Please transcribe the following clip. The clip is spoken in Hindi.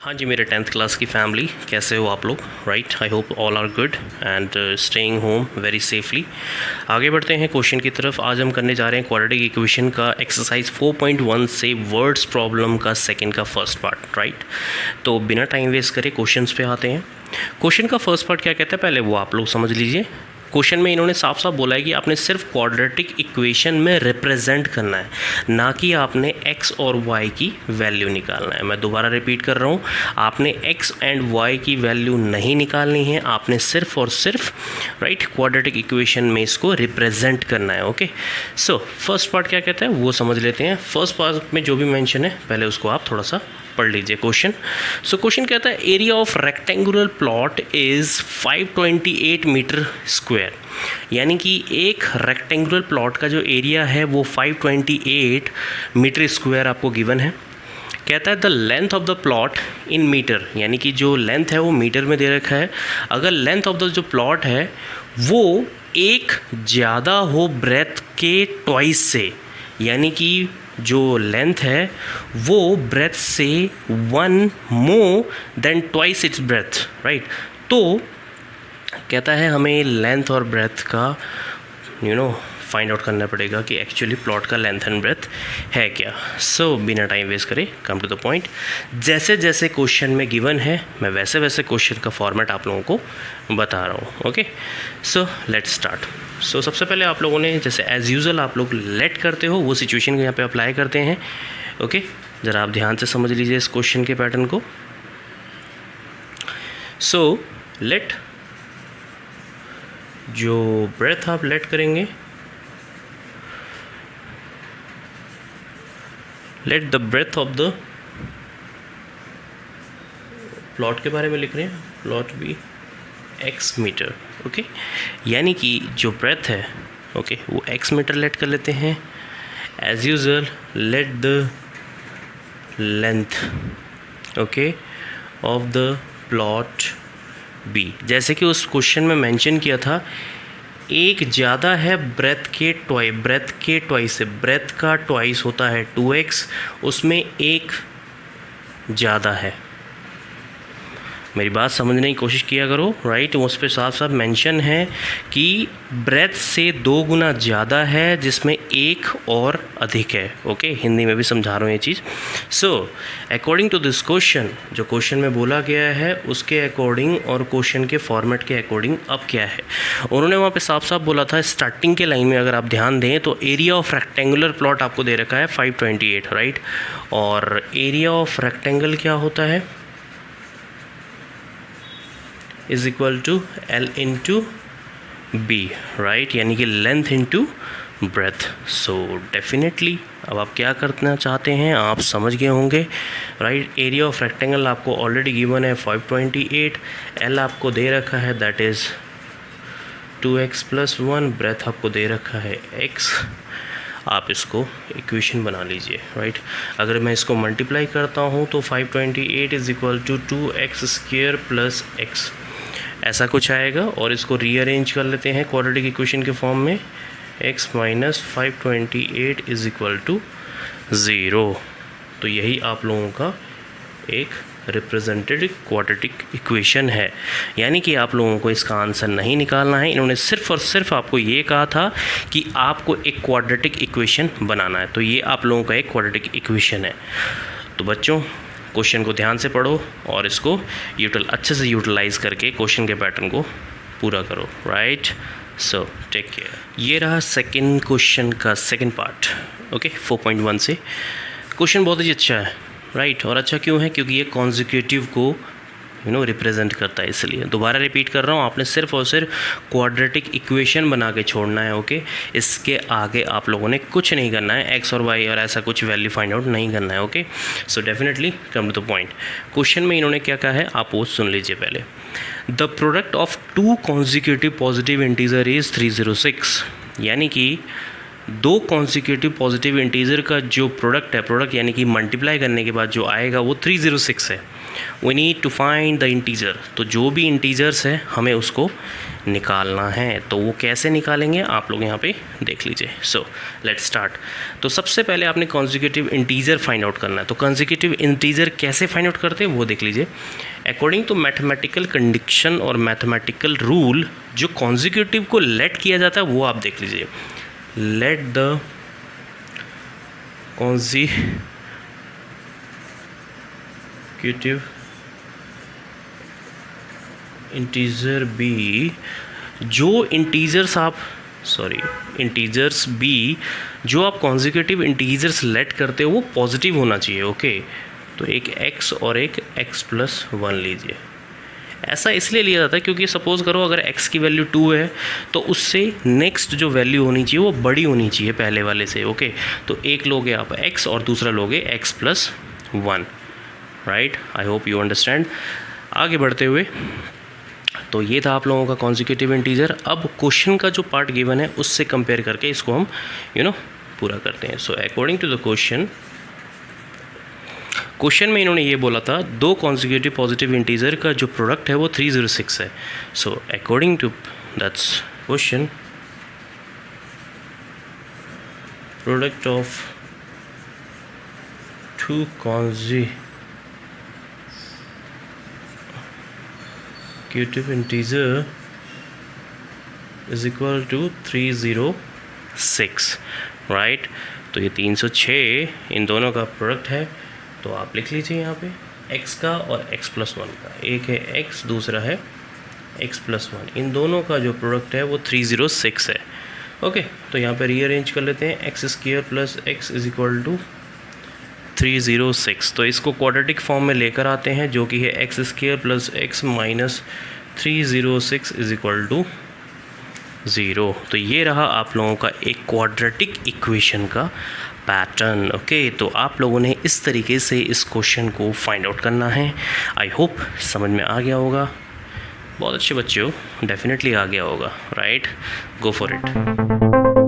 हाँ जी, मेरे 10th क्लास की फैमिली, कैसे हो आप लोग? Right, I hope all are good and staying home very safely. आगे बढ़ते हैं क्वेश्चन की तरफ। आज हम करने जा रहे हैं क्वाड्रेटिक इक्वेशन का एक्सरसाइज 4.1 से वर्ड्स प्रॉब्लम का सेकंड का फर्स्ट पार्ट। राइट, तो बिना टाइम वेस्ट करे क्वेश्चंस पे आते हैं। क्वेश्चन का फर्स्ट पार्ट क्या कहता है, पहले वो आप लोग समझ लीजिए। क्वेश्चन में इन्होंने साफ साफ बोला है कि आपने सिर्फ क्वाड्रेटिक इक्वेशन में रिप्रेजेंट करना है, ना कि आपने x और y की वैल्यू निकालना है। मैं दोबारा रिपीट कर रहा हूँ, आपने x एंड y की वैल्यू नहीं निकालनी है, आपने सिर्फ और सिर्फ राइट क्वाड्रेटिक इक्वेशन में इसको रिप्रेजेंट करना है। ओके, सो फर्स्ट पार्ट क्या कहता है वो समझ लेते हैं। फर्स्ट पार्ट में जो भी मेंशन है पहले उसको आप थोड़ा सा पढ़ लीजिए क्वेश्चन। सो क्वेश्चन कहता है area of rectangular plot is 528 metre square, यानी कि एक रेक्टेंगुलर प्लॉट का जो एरिया है वो 528 मीटर स्क्वायर आपको गिवन है। कहता है the length of the plot in metre, यानी कि जो लेंथ है वो मीटर में दे रखा है। अगर लेंथ ऑफ द जो प्लॉट है वो एक ज़्यादा हो ब्रेथ के ट्वाइस से, यानी कि जो लेंथ है वो ब्रेथ से 1 more than twice its breath. Right, तो कहता है हमें लेंथ और ब्रेथ का फाइंड आउट करना पड़ेगा कि एक्चुअली प्लॉट का लेंथ एंड ब्रेथ है क्या। सो बिना टाइम वेस्ट करे कम टू द पॉइंट। जैसे जैसे क्वेश्चन में गिवन है मैं वैसे वैसे क्वेश्चन का फॉर्मेट आप लोगों को बता रहा हूँ। Okay, so let's start. So सबसे पहले आप लोगों ने जैसे एज़ यूजुअल आप लोग लेट करते हो वो सिचुएशन को यहाँ पे अप्लाई करते हैं। ओके, ज़रा आप ध्यान से समझ लीजिए इस क्वेश्चन के पैटर्न को। सो लेट, जो ब्रेथ आप लेट करेंगे, let the breadth of the plot के बारे में लिख रहे हैं, प्लॉट भी x मीटर। ओके, यानी कि जो ब्रेथ है ओके वो x मीटर लेट कर लेते हैं। As usual let the length okay of the plot be, जैसे कि उस क्वेश्चन में मेंशन किया था एक ज़्यादा है ब्रेथ के ट्वाइस से। ब्रेथ का ट्वाइस होता है 2x, उसमें एक ज़्यादा है। मेरी बात समझने की कोशिश किया करो। राइट, उस पर साफ साफ मेंशन है कि ब्रेथ से 2 गुना ज़्यादा है जिसमें एक और अधिक है। ओके, हिंदी में भी समझा रहा हूँ ये चीज़। So according to this question, जो क्वेश्चन में बोला गया है उसके अकॉर्डिंग और क्वेश्चन के फॉर्मेट के अकॉर्डिंग अब क्या है, उन्होंने वहाँ पे साफ साफ बोला था स्टार्टिंग के लाइन में अगर आप ध्यान दें तो एरिया ऑफ रेक्टेंगुलर प्लॉट आपको दे रखा है 528। राइट, और एरिया ऑफ रेक्टेंगल क्या होता है is equal to L into B. Right, यानी कि length into breadth. So definitely अब आप क्या करना चाहते हैं आप समझ गए होंगे। राइट, एरिया ऑफ रेक्टेंगल आपको ऑलरेडी गिवन है 528, L आपको दे रखा है दैट इज़ 2x + 1, ब्रेथ आपको दे रखा है x। आप इसको इक्वेशन बना लीजिए। राइट, अगर मैं इसको मल्टीप्लाई करता हूँ तो 528 is equal to 2x² + x ऐसा कुछ आएगा। और इसको रीअरेंज कर लेते हैं क्वाड्रेटिक इक्वेशन के फॉर्म में, x - 528 इज इक्वल टू 0। तो यही आप लोगों का एक रिप्रेजेंटेड क्वाड्रेटिक इक्वेशन है, यानी कि आप लोगों को इसका आंसर नहीं निकालना है। इन्होंने सिर्फ और सिर्फ आपको ये कहा था कि आपको एक क्वाड्रेटिक इक्वेशन बनाना है, तो ये आप लोगों का एक क्वाड्रेटिक इक्वेशन है। तो बच्चों क्वेश्चन को ध्यान से पढ़ो और इसको अच्छे से यूटिलाइज़ करके क्वेश्चन के पैटर्न को पूरा करो। Right, so take care. ये रहा सेकंड क्वेश्चन का सेकंड पार्ट। ओके, 4.1 से क्वेश्चन बहुत ही अच्छा है। राइट, और अच्छा क्यों है, क्योंकि ये कॉन्जिक्यूटिव को रिप्रेजेंट करता है। इसलिए दोबारा रिपीट कर रहा हूँ, आपने सिर्फ और सिर्फ क्वाड्रेटिक इक्वेशन बना के छोड़ना है। ओके, इसके आगे आप लोगों ने कुछ नहीं करना है, x और y और ऐसा कुछ वैल्यू फाइंड आउट नहीं करना है। Okay, so definitely come to the point. Question में इन्होंने क्या कहा है आप वो सुन लीजिए पहले। The product of 2 consecutive positive integer is 306, यानी कि 2 कॉन्जिक्यूटिव पॉजिटिव इंटीजर का जो प्रोडक्ट है, प्रोडक्ट यानी कि मल्टीप्लाई करने के बाद जो आएगा वो 306 है। We need to find the integer. तो जो भी इंटीजर्स है हमें उसको निकालना है। तो वो कैसे निकालेंगे आप लोग यहाँ पे देख लीजिए। सो लेट्स स्टार्ट। तो सबसे पहले आपने कॉन्जिक्यूटिव इंटीजर फाइंड आउट करना है। तो कॉन्जिक्यूटिव इंटीजर कैसे फाइंड आउट करते हैं वो देख लीजिए। अकॉर्डिंग टू मैथमेटिकल कंडीशन और मैथमेटिकल रूल, जो कॉन्जिक्यूटिव को लेट किया जाता है वो आप देख लीजिए। Let the consecutive integer be, जो इंटीजर्स बी जो आप कॉन्जिक्यूटिव इंटीजर्स लेट करते हो वो पॉजिटिव होना चाहिए। ओके, तो एक x और एक x+1 लीजिए। ऐसा इसलिए लिया जाता है क्योंकि सपोज़ करो अगर x की वैल्यू 2 है तो उससे नेक्स्ट जो वैल्यू होनी चाहिए वो बड़ी होनी चाहिए पहले वाले से। ओके, तो एक लोगे आप x और दूसरा लोगे x+1, right. I hope you understand. आगे बढ़ते हुए, तो ये था आप लोगों का कॉन्जिक्यूटिव इंटीजर। अब क्वेश्चन का जो पार्ट गिवन है उससे कंपेयर करके इसको हम पूरा करते हैं। So according to the question में इन्होंने ये बोला था दो कॉन्जिक्यूटिव पॉजिटिव इंटीजर का जो प्रोडक्ट है वो 306 है। So according to that's question, product of two consecutive integer is equal to 306, right. तो ये 306 इन दोनों का प्रोडक्ट है। तो आप लिख लीजिए यहाँ पे x का और x+1 का, एक है x दूसरा है x+1, इन दोनों का जो प्रोडक्ट है वो 306 है। ओके, तो यहाँ पे रीअरेंज कर लेते हैं। x² + x is equal to 306। तो इसको क्वाड्रेटिक फॉर्म में लेकर आते हैं जो कि है x² + x - 306 is equal to 0। तो ये रहा आप लोगों का एक क्वाड्रेटिक इक्वेशन का पैटर्न। ओके, तो आप लोगों ने इस तरीके से इस क्वेश्चन को फाइंड आउट करना है। आई होप समझ में आ गया होगा। बहुत अच्छे बच्चे हो, डेफिनेटली आ गया होगा, राइट। Go for it.